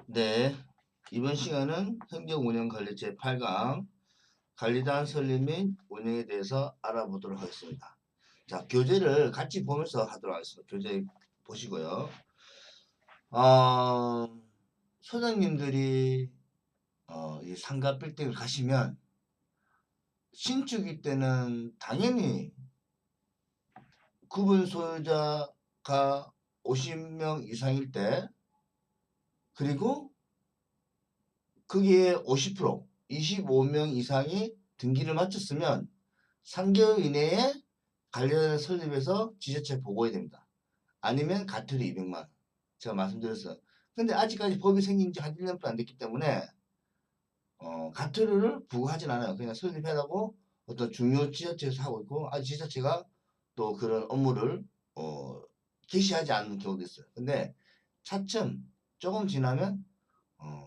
네, 이번 시간은 행정운영관리 제8강 관리단 설립 및 운영에 대해서 알아보도록 하겠습니다. 자, 교재를 같이 보면서 하도록 하겠습니다. 교재 보시고요. 소장님들이 이 상가 빌딩을 가시면 신축일 때는 당연히 구분 소유자가 50명 이상일 때, 그리고 그게 50%, 25명 이상이 등기를 마쳤으면 3개월 이내에 관리단을 설립해서 지자체에 보고해야 됩니다. 아니면 과태료 200만 원. 제가 말씀드렸어요. 근데 아직까지 법이 생긴 지 한 1년도 안 됐기 때문에 과태료를 부과하진 않아요. 그냥 설립해라고 어떤 중요 지자체에서 하고 있고, 아직 지자체가 또 그런 업무를 개시하지 않는 경우도 있어요. 근데 차츰 조금 지나면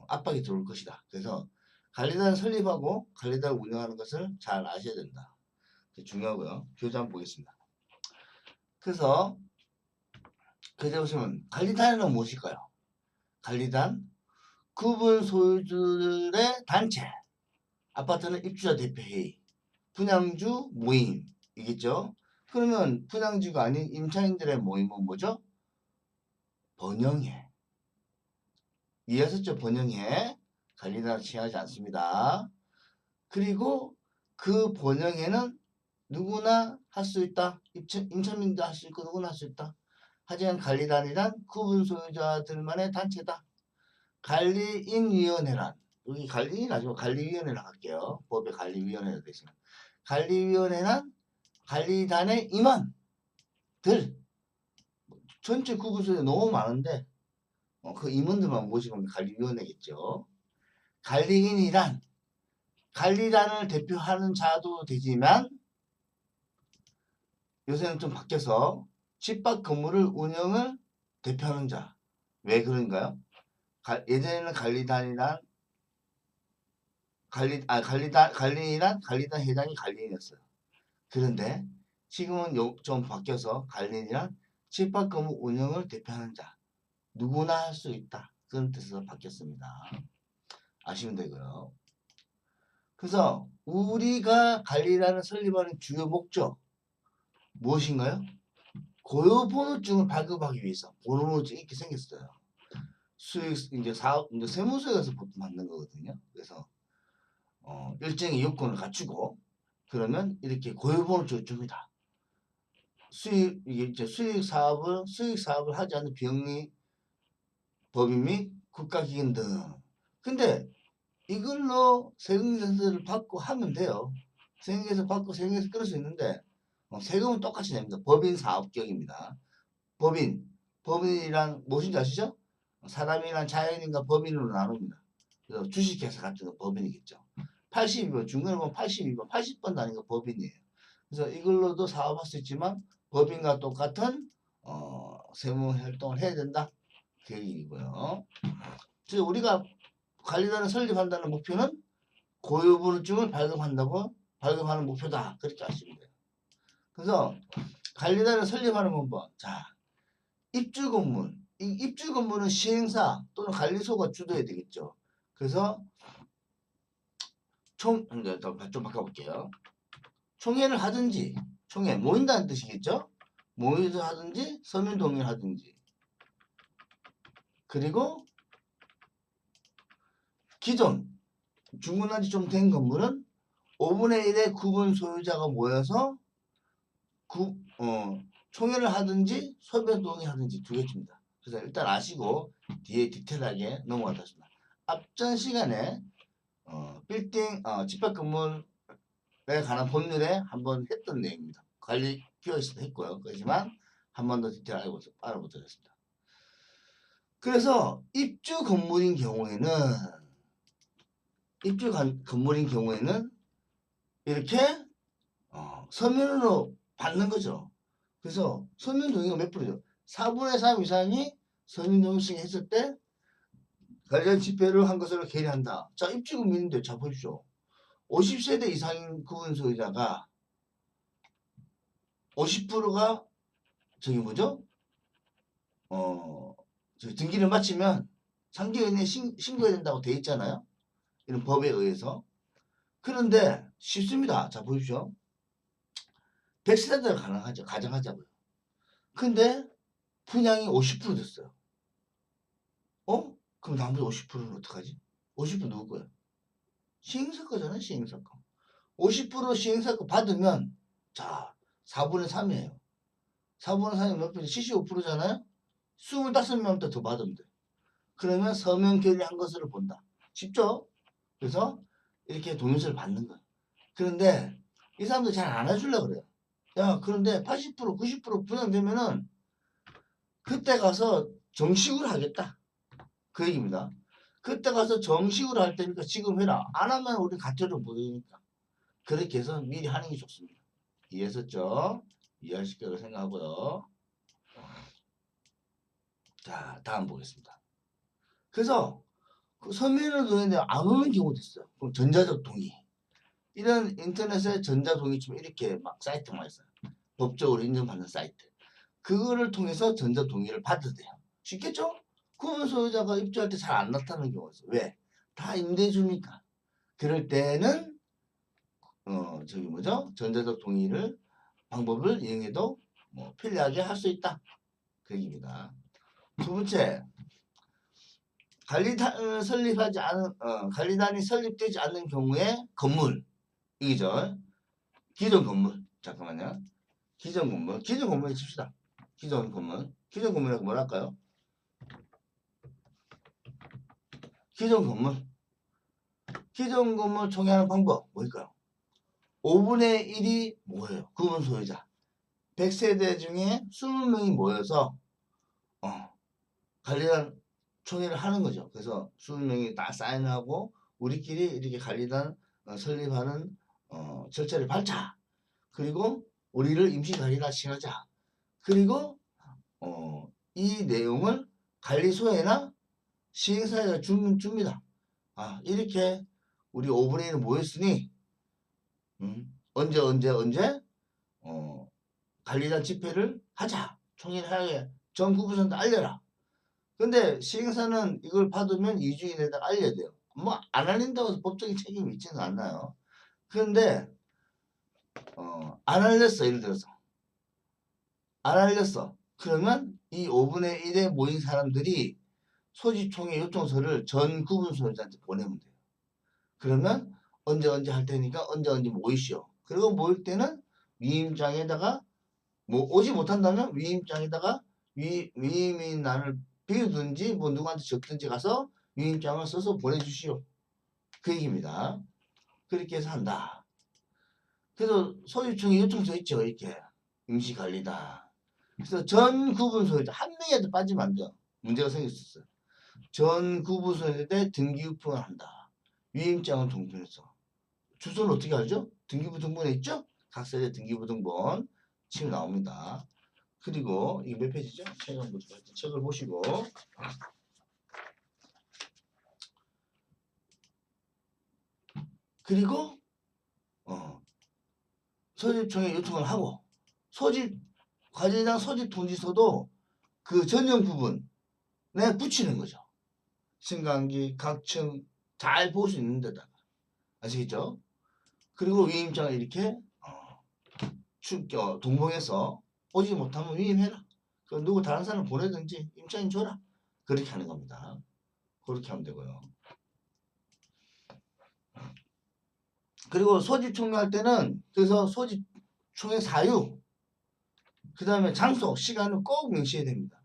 압박이 들어올 것이다. 그래서 관리단 설립하고 관리단 운영하는 것을 잘 아셔야 된다. 중요하고요. 교재 한번 보겠습니다. 그래서 교재 보시면 관리단은 무엇일까요? 관리단, 구분 소유주들의 단체, 아파트는 입주자 대표회의, 분양주 모임이겠죠. 그러면 분양주가 아닌 임차인들의 모임은 뭐죠? 번영회. 이해하셨죠? 번영회. 관리단을 취하지 않습니다. 그리고 그 번영회는 누구나 할 수 있다. 임차민도 할 수 있고 누구나 할 수 있다. 하지만 관리단이란 구분 소유자들만의 단체다. 관리인위원회란, 여기 관리인 아니고 관리위원회라 할게요. 법의 관리위원회가 되시면. 관리위원회는 관리단의 임원들, 전체 구분 소유자 너무 많은데 그 임원들만 모시면 관리위원회겠죠. 관리인이란 관리단을 대표하는 자도 되지만 요새는 좀 바뀌어서 집합 건물을 운영을 대표하는 자. 왜 그런가요? 예전에는 관리단이란 관리인이란 회장이 관리인이었어요. 그런데 지금은 좀 바뀌어서 관리인이란 집합 건물 운영을 대표하는 자. 누구나 할 수 있다. 그런 뜻으로 바뀌었습니다. 아시면 되고요. 그래서 우리가 관리단을 설립하는 주요 목적 무엇인가요? 고유번호증을 발급하기 위해서 번호증이 이렇게 생겼어요. 수익 이제 사업 이제 세무서에서 보통 받는 거거든요. 그래서 일정의 요건을 갖추고 그러면 이렇게 고유번호증을 줍니다. 이게 이제 수익 사업을 하지 않는 병리 법인 및 국가기관 등. 근데 이걸로 세금계산서를 받고 하면 돼요. 세금계산 받고 세금계산 끌을 수 있는데 세금은 똑같이 냅니다. 법인 사업격입니다. 법인이란 무엇인지 아시죠? 사람이란 자연인과 법인으로 나눕니다. 그래서 주식회사 같은 거 법인이겠죠. 82번 중간에 보면 82번 80번 단위가 법인이에요. 그래서 이걸로도 사업할 수 있지만 법인과 똑같은 세무 활동을 해야 된다. 그 얘기이고요. 그래서 우리가 관리단을 설립한다는 목표는 고유분증을 발급하는 목표다. 그렇게 아시면 돼요. 그래서 관리단을 설립하는 방법. 자, 입주 건물. 이 입주 건물은 시행사 또는 관리소가 주도해야 되겠죠. 그래서 좀 바꿔볼게요. 총회를 하든지, 총회 모인다는 뜻이겠죠. 모의를 하든지 서면 동의를 하든지. 그리고 기존 주문한 지 좀 된 건물은 5분의 1의 구분 소유자가 모여서 총회를 하든지 서면 동의하든지 두 개입니다. 그래서 일단 아시고 뒤에 디테일하게 넘어가겠습니다. 앞전 시간에 빌딩 집합 건물에 관한 법률에 한번 했던 내용입니다. 관리 기여에서도 했고요. 그렇지만 한 번 더 디테일 알아보도록 하겠습니다. 그래서 입주 건물인 경우에는 이렇게 서면으로 받는 거죠. 그래서 서면 동의가 몇 프로죠? 4분의 3 이상이 서면 동의 했을 때 관련 집회를 한 것으로 계류한다. 자, 입주 건물인데 자 보십시오. 50세대 이상인 구분 소유자가 50%가 저기 뭐죠? 등기를 마치면 상계인에 신고해야 된다고 돼 있잖아요. 이런 법에 의해서. 그런데 쉽습니다. 자, 보십시오. 100세대가 가능하죠. 가정하자고요. 근데 분양이 50% 됐어요. 그럼 나머지 50%는 어떡하지? 50% 누구 거야? 시행사거잖아요. 시행사거. 50% 시행사거 받으면 자 4분의 3이에요. 4분의 3이 몇 분이 75%잖아요. 25명부터 더 받으면 돼. 그러면 서명 결의한 것으로 본다. 쉽죠? 그래서 이렇게 동의서를 받는 거예요. 그런데 이 사람들 잘 안 해주려고 그래요. 야, 그런데 80% 90% 분양되면은 그때 가서 정식으로 하겠다. 그 얘기입니다. 그때 가서 정식으로 할 테니까 지금 해라. 안 하면 우리 가처를 못 하니까. 그렇게 해서 미리 하는 게 좋습니다. 이해했었죠? 이해하실 거라고 생각하고요. 자, 다음 보겠습니다. 그래서 그 서면으로 동의인데 안 오는 경우도 있어요. 그럼 전자적 동의. 이런 인터넷에 전자동의처럼 이렇게 막 사이트가 있어요. 법적으로 인정받는 사이트. 그거를 통해서 전자동의를 받아도 돼요. 쉽겠죠? 그러면 소유자가 입주할 때 잘 안 나타나는 경우가 있어요. 왜? 다 임대주니까. 그럴 때는 저기 뭐죠? 전자적 동의를 방법을 이용해도 뭐 편리하게 할 수 있다. 그 얘기입니다. 두 번째, 관리단을 설립하지 않은 관리단이 설립되지 않는 경우에 건물 이죠. 기존 건물 잠깐만요. 기존 건물에 칩시다. 기존 건물이라고 뭐랄까요? 기존 건물 총회하는 방법 뭘까요? 5분의 1이 뭐예요? 구분 소유자 100세대 중에 20명이 모여서 관리단 총회를 하는 거죠. 그래서 20명이 다 사인하고 우리끼리 이렇게 관리단 설립하는 절차를 밟자. 그리고 우리를 임시관리단 칭하자. 그리고 이 내용을 관리소에나 시행사에다 줍니다. 이렇게 우리 5분의 1은 모였으니 언제 관리단 집회를 하자. 총회를 하게 전 구부선도 알려라. 근데 시행사는 이걸 받으면 2주 이내에 알려야 돼요. 뭐 안 알린다고 해서 법적인 책임이 있지는 않나요. 그런데 안 알렸어. 예를 들어서 안 알렸어. 그러면 이 5분의 1에 모인 사람들이 소집총회 요청서를 전 구분 소유자한테 보내면 돼요. 그러면 언제 할 테니까 언제 모이시오. 그리고 모일 때는 위임장에다가 뭐 오지 못한다면 위임장에다가 위임인란을 비우든지 뭐 누구한테 적든지 가서 위임장을 써서 보내주시오. 그 얘기입니다. 그렇게 해서 한다. 그래서 소유총회 요청서 있죠. 이렇게 임시관리다. 그래서 전 구분 소유자 한 명이라도 빠지면 안 돼요. 문제가 생길 수 있어요. 전 구분 소유자에 등기부등본을 한다. 위임장을 동편해서. 주소는 어떻게 알죠? 등기부등본에 있죠? 각 세대 등기부등본 치면 나옵니다. 그리고 이게 몇 페이지죠? 책을 보시고 그리고 소집총회 요청을 하고 관리장 소집 통지서도 그 전용 부분에 붙이는 거죠. 신강기 각층 잘 볼 수 있는 데다가 아시겠죠? 그리고 위임장을 이렇게 동봉해서 오지 못하면 위임해라. 그 누구 다른 사람 보내든지 임차인 줘라. 그렇게 하는 겁니다. 그렇게 하면 되고요. 그리고 소집 총회할 때는 그래서 소집 총회 사유 그 다음에 장소 시간을 꼭 명시해야 됩니다.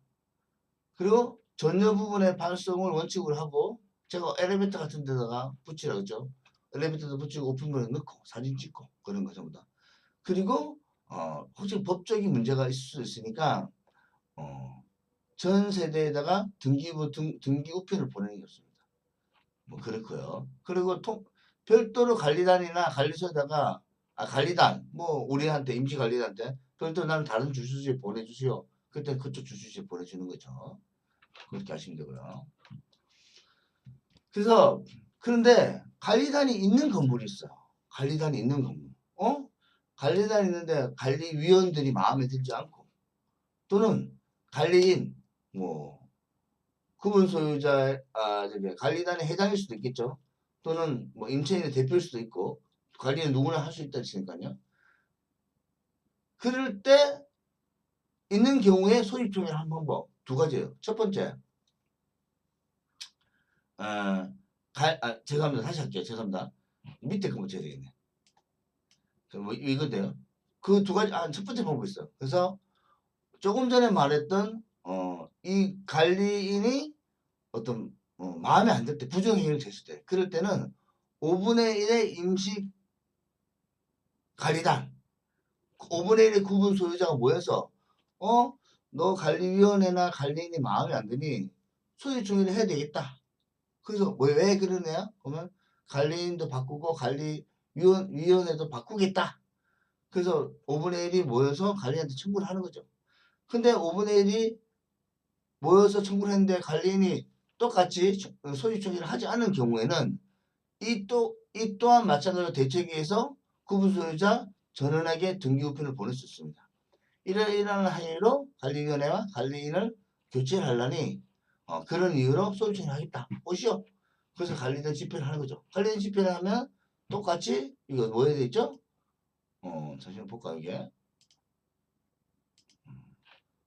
그리고 전여 부분의 발송을 원칙으로 하고 제가 엘리베이터 같은 데다가 붙이라고 했죠. 엘리베이터도 붙이고 오픈문에 넣고 사진 찍고 그런 거 전부 다. 그리고 혹시 법적인 문제가 있을 수 있으니까 전 세대에다가 등기 우편을 보내는 게 좋습니다. 뭐 그렇고요. 그리고 별도로 관리단이나 관리소에다가 관리단 뭐 우리한테 임시관리단한테 별도로 나는 다른 주소지에 보내주세요. 그때 그쪽 주소지에 보내주는 거죠. 그렇게 하시면 되고요. 그래서 그런데 관리단이 있는 건물이 있어요. 관리단이 있는 건물. 관리단이 있는데 관리위원들이 마음에 들지 않고 또는 관리인 뭐 구분 소유자, 저기 관리단의 회장일 수도 있겠죠. 또는 뭐 임차인의 대표일 수도 있고, 관리는 누구나 할 수 있다 했으니까요. 그럴 때 있는 경우에 소집총회를 한 방법 두 가지예요. 첫 번째, 죄송합니다. 다시 할게요. 죄송합니다. 밑에 거 붙여야 되겠네. 뭐 이건데요. 그 두 가지, 첫 번째 방법이 있어요. 그래서 조금 전에 말했던 이 관리인이 어떤 마음에 안 들 때, 부정행위를 했을 때, 그럴 때는 5분의 1의 임시 관리단, 5분의 1의 구분 소유자가 모여서 너 관리위원회나 관리인이 마음에 안 드니 소집총회를 해야 되겠다. 그래서 왜 그러냐? 그러면 관리인도 바꾸고 관리위원회도 바꾸겠다. 그래서 5분의 1이 모여서 관리인한테 청구를 하는 거죠. 근데 5분의 1이 모여서 청구를 했는데 관리인이 똑같이 소집총회를 하지 않은 경우에는 이 또한 마찬가지로 대책위에서 구분소유자 전원에게 등기우편을 보낼 수 있습니다. 이러한 항의로 관리위원회와 관리인을 교체하려니 그런 이유로 소집총회를 하겠다. 오시오. 그래서 관리인 집회를 하는 거죠. 관리인 집회를 하면 똑같이 이거 뭐 해야 되죠? 잠시만 볼까요 이게.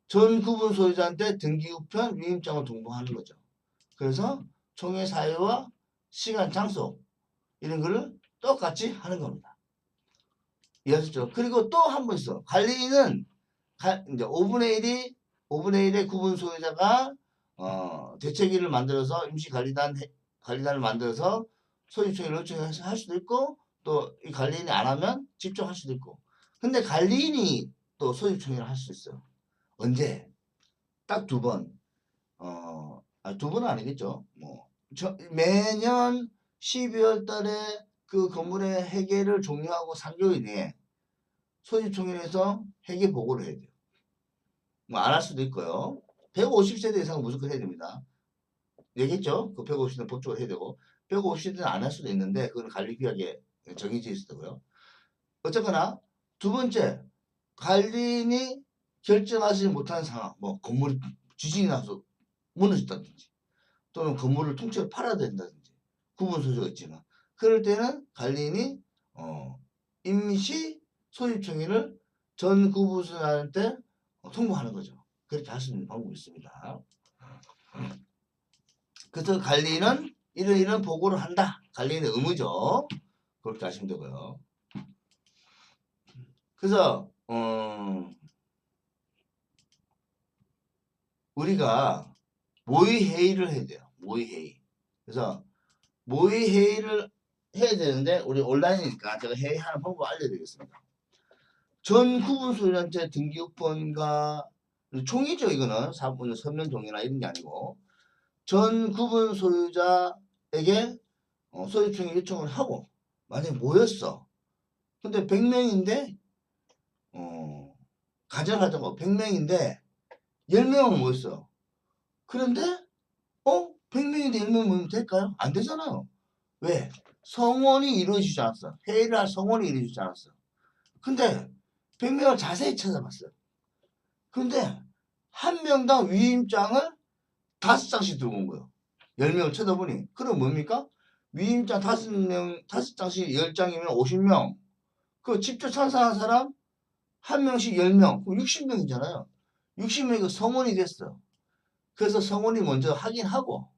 전 구분 소유자한테 등기우편 위임장을 동봉하는 거죠. 그래서 총회 사유와 시간, 장소 이런 거를 똑같이 하는 겁니다. 이해하셨죠? 그리고 또 한 번 있어. 관리인은 이제 5분의 1의 구분 소유자가 대책위를 만들어서 임시 관리단을 만들어서 소집총회를 요청해서 할 수도 있고 또 이 관리인이 안 하면 직접 할 수도 있고. 근데 관리인이 또 소집총회를 할 수 있어요. 언제? 딱 두 번. 두 번은 아니겠죠. 매년 12월 달에 그 건물의 해계를 종료하고 3개월 내에 소집총회에서 해계 보고를 해야 돼요. 뭐 안 할 수도 있고요. 150세대 이상은 무조건 해야 됩니다. 얘기했죠? 그 150세대는 법적으로 해야 되고 150세대는 안 할 수도 있는데 그건 관리규약에 정해져 있었고요. 어쨌거나 두 번째 관리인이 결정하지 못하는 상황, 뭐 건물이 지진이 나서 무너졌다든지 또는 건물을 통째로 팔아야 된다든지 구분 소유가 있지만 그럴 때는 관리인이 임시 소집총회를 전 구분소유자한테 통보하는 거죠. 그렇게 할 수 있는 방법이 있습니다. 그래서 관리인은 이런 보고를 한다. 관리인의 의무죠. 그렇게 하시면 되고요. 그래서 우리가 모의 회의를 해야 돼요. 모의 회의. 그래서 모의 회의를 해야 되는데 우리 온라인이니까 제가 회의하는 방법 알려드리겠습니다. 전 구분 소유자한테 등기우편과 총이죠. 이거는 서면종이나 이런 게 아니고 전 구분 소유자에게 소집총회 요청을 하고 만약에 모였어. 근데 100명인데 가정하자고 100명인데 10명은 모였어. 그런데 100명인데 10명 모이면 될까요? 안 되잖아요. 왜? 성원이 이루어지지 않았어. 회의를 할 성원이 이루어지지 않았어. 근데 100명을 자세히 찾아봤어요. 근데 한 명당 위임장을 5장씩 들고 온 거예요. 10명을 쳐다보니. 그럼 뭡니까? 위임장 5장씩 10장이면 50명. 그 직접 찬성한 사람 한 명씩 10명. 그럼 60명이잖아요. 60명이 그 성원이 됐어. 그래서 성원이 먼저 확인하고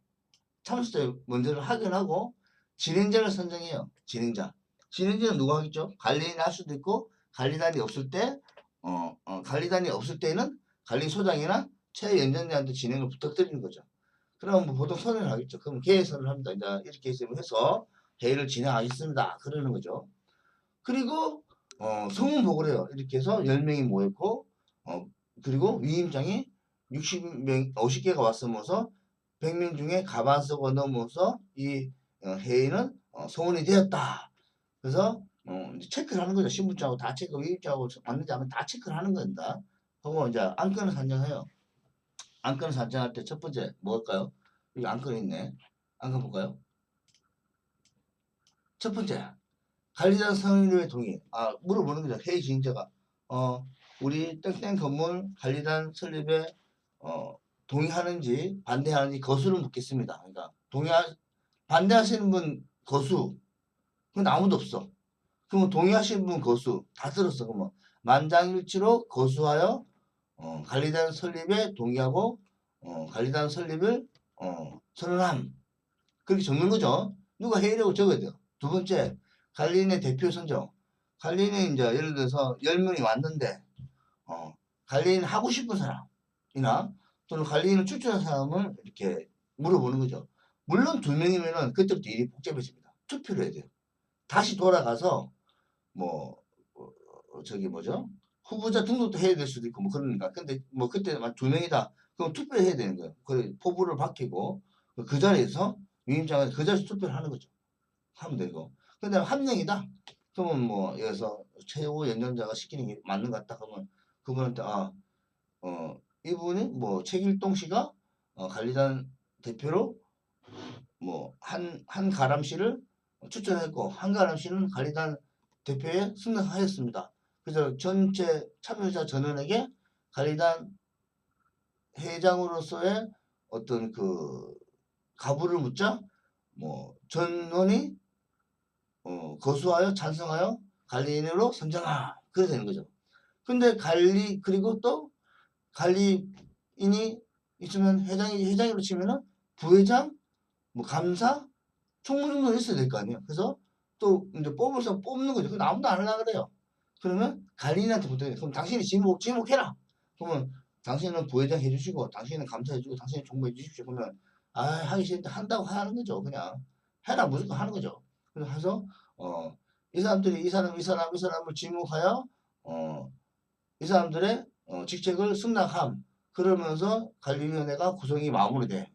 참석자 먼저 확인하고 진행자를 선정해요. 진행자는 누가 하겠죠? 관리인이 할 수도 있고 관리단이 없을 때 관리단이 없을 때는 관리소장이나 최연장자한테 진행을 부탁드리는 거죠. 그럼 뭐 보통 선언을 하겠죠. 그럼 개회선을 합니다. 이제 이렇게 해서 회의를 진행하겠습니다. 그러는 거죠. 그리고 성문 보고를 해요. 이렇게 해서 10명이 모였고 그리고 위임장이 60명, 50개가 왔으면서 100명 중에 가반수가 넘어서 이 회의는 성원이 되었다. 그래서 이제 체크를 하는 거죠. 신분증하고 다 체크, 위임장하고 맞는지 하면 다 체크를 하는 겁니다. 하고 이제 안건을 산정해요. 안건을 산정할 때 첫 번째 뭐 할까요? 여기 안건이 있네. 안건 볼까요? 첫 번째 관리단 성인의 동의. 물어보는 거죠. 회의 진행자가 우리 땡땡 건물 관리단 설립에 동의하는지 반대하는지 거수를 묻겠습니다. 그러니까 반대하시는 분 거수. 근데 아무도 없어. 그러면 동의하시는 분 거수. 다 들었어. 그러면 만장일치로 거수하여 관리단 설립에 동의하고 관리단 설립을 선언함. 그렇게 적는 거죠. 누가 회의라고 적어야 돼요. 두 번째, 관리인의 대표 선정. 관리인이 이제 예를 들어서 10명이 왔는데 관리인 하고 싶은 사람이나 또는 관리인을 추천한 사람을 이렇게 물어보는 거죠. 물론 2명이면은 그때부터 일이 복잡해집니다. 투표를 해야 돼요. 다시 돌아가서 뭐 저기 뭐죠? 후보자 등록도 해야 될 수도 있고 뭐 그러니까. 근데 뭐 그때만 2명이다. 그럼 투표를 해야 되는 거예요. 그 포부를 바뀌고 그 자리에서 위임장을 그 자리에서 투표를 하는 거죠. 하면 되고. 근데 1명이다. 그러면 뭐 여기서 최고 연장자가 시키는 게 맞는 것 같다. 그러면 그분한테 이분이 뭐 최길동 씨가 관리단 대표로 뭐 한 가람 씨를 추천했고 한 가람 씨는 관리단 대표에 승낙하였습니다. 그래서 전체 참여자 전원에게 관리단 회장으로서의 어떤 그 가부를 묻자 뭐 전원이 거수하여 찬성하여 관리인으로 선정하 그래야 되는 거죠. 근데 그리고 또 관리인이 있으면 회장으로 치면은 부회장, 뭐 감사, 총무 정도 있어야 될 거 아니에요. 그래서 또 이제 뽑아서 뽑는 거죠. 근데 아무도 안 하려고 그래요. 그러면 관리인한테 부탁해. 그럼 당신이 지목해라. 그러면 당신은 부회장 해주시고, 당신은 감사해주고, 당신은 총무해 주십시오. 그러면 하기 싫다 한다고 하는 거죠. 그냥 해라 무조건 하는 거죠. 그래서 이 사람들이 이 사람을 지목하여 이 사람들의 직책을 승낙함. 그러면서 관리위원회가 구성이 마무리돼.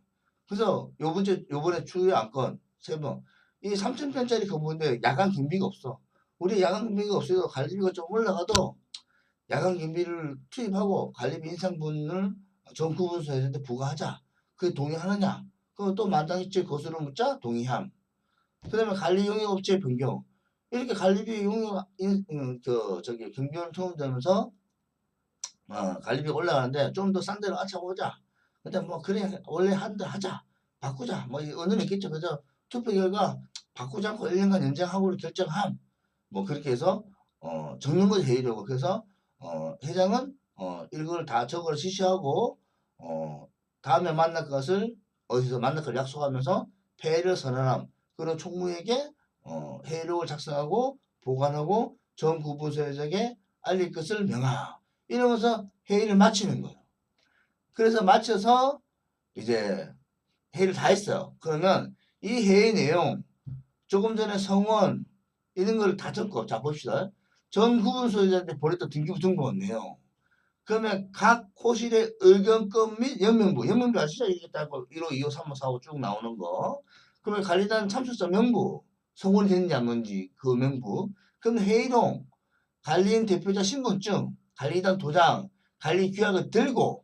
그래서 요번에 추후에 안건 3번. 이 3,000평짜리 건물인데 야간 경비가 없어. 우리 야간 경비가 없어도 관리비가 좀 올라가도 야간 경비를 투입하고 관리비 인상분을 전구분소에서 부과하자. 그게 동의하느냐? 그럼 또 만장일치 거수를 묻자 동의함. 그 다음에 관리 용역업체 변경. 이렇게 관리비 용역 저기 경비원 투입되면서 관리비가 올라가는데 좀 더 싼 데로 맞춰보자. 근데 뭐 그래 원래 한 대 하자. 바꾸자. 뭐 의논이 있겠죠. 그래서 투표 결과 바꾸지 않고 1년간 연장하고 결정함. 뭐 그렇게 해서 적는 걸 회의라고. 그래서 회장은 이걸 다 적어를 지시하고 다음에 만날 것을 어디서 만날 걸 약속하면서 폐회를 선언함. 그리고 총무에게 회의록을 작성하고 보관하고 전 구분서에게 알릴 것을 명함. 이러면서 회의를 마치는 거예요. 그래서 마쳐서 이제 회의를 다 했어요. 그러면 이 회의 내용 조금 전에 성원 이런 걸 다 적고 자 봅시다. 전 구분소유자한테 보냈던 등기부 내용. 그러면 각 호실의 의견권 및 연명부 아시죠? 이게 딱 1호, 2호, 3호, 4호 쭉 나오는 거. 그러면 관리단 참석자 명부 성원이 됐는지 안 됐는지 그 명부. 그럼 회의록 관리인 대표자 신분증 관리단 도장 관리 규약을 들고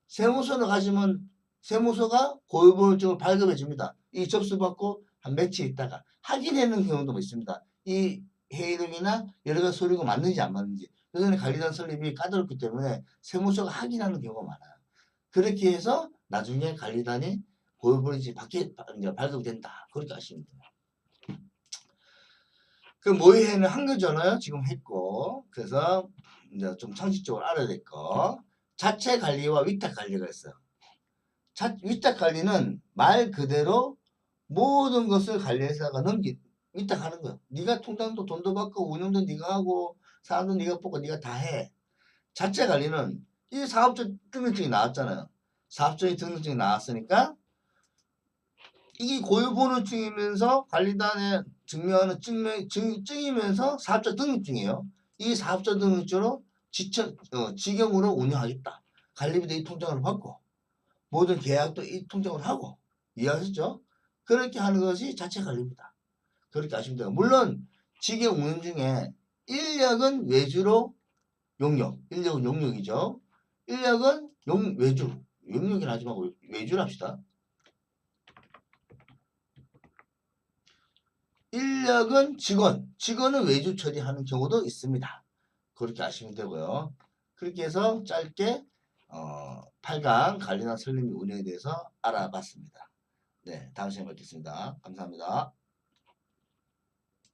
세무서로 가시면 세무서가 고유보증을 발급해 줍니다. 이 접수받고 한 며칠 있다가 확인하는 경우도 있습니다. 이 회의록이나 여러 가지 서류가 맞는지 안 맞는지. 그래서 관리단 설립이 까다롭기 때문에 세무서가 확인하는 경우가 많아요. 그렇게 해서 나중에 관리단이 고유보증이 발급된다. 그렇게 아시면 돼요. 그 모의회는 한 거잖아요. 지금 했고. 그래서 이제 좀 상식적으로 알아야 될 거. 자체 관리와 위탁 관리가 있어요. 위탁 관리는 말 그대로 모든 것을 관리회사가 위탁하는 거예요. 네가 통장도 돈도 받고 운영도 네가 하고 사람도 네가 뽑고 네가 다 해. 자체 관리는 이 사업자 등록증이 나왔잖아요. 사업자의 등록증이 나왔으니까 이게 고유번호증이면서 관리단에 증명하는 증이면서 사업자 등록증이에요. 이 사업자 등록증으로 직영으로 운영하겠다. 관리비도 이 통장으로 받고 모든 계약도 이 통장으로 하고 이해하셨죠? 그렇게 하는 것이 자체 관리입니다. 그렇게 아시면 돼요. 물론 직영 운영 중에 인력은 외주로 인력은 용역이죠. 인력은 외주. 용역이라 하지 말고 외주로 합시다. 인력은 직원은 외주 처리하는 경우도 있습니다. 그렇게 아시면 되고요. 그렇게 해서 짧게 8강 갈리나 설림이 운영에 대해서 알아봤습니다. 네, 다음 시간에 뵙겠습니다. 감사합니다.